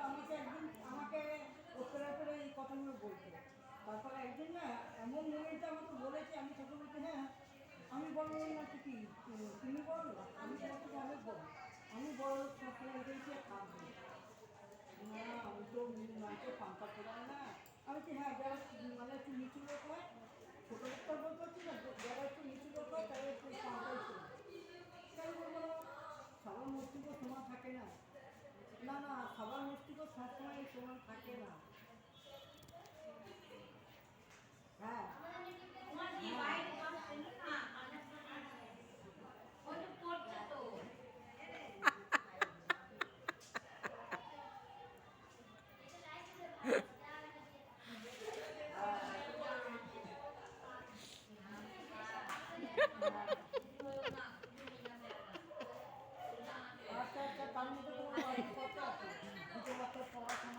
আমাকে একদিন ওপরে ওপরে এই কথাগুলো বলতো। তারপরে একদিন না এমন মোমেন্টে আমাকে বলেছে, আমি ছোটো বলতে হ্যাঁ আমি বড় না তো কি তুমি বলো, আমি তোমাকে অনেক বড়, আমি বড় সবসময় দিয়েছি থাকবো না, আমি তো মানুষের পাঙ্কা করাই না। আমি কি হ্যাঁ যারা মানে একটু নিচু লোক